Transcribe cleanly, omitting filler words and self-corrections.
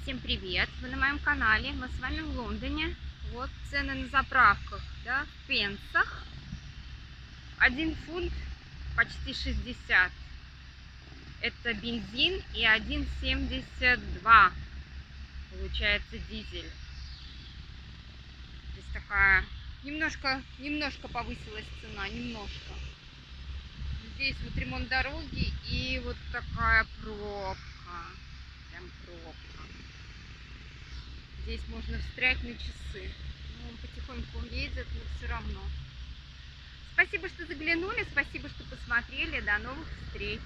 Всем привет! Вы на моем канале. Мы с вами в Лондоне. Вот цены на заправках, да, в пенсах. 1 фунт почти 60. Это бензин и 1,72 получается дизель. Здесь такая немножко повысилась цена, немножко. Здесь вот ремонт дороги и вот такая пробка. Прям пробка. Здесь можно встрять на часы. Ну, он потихоньку едет, но все равно. Спасибо, что заглянули, спасибо, что посмотрели. До новых встреч!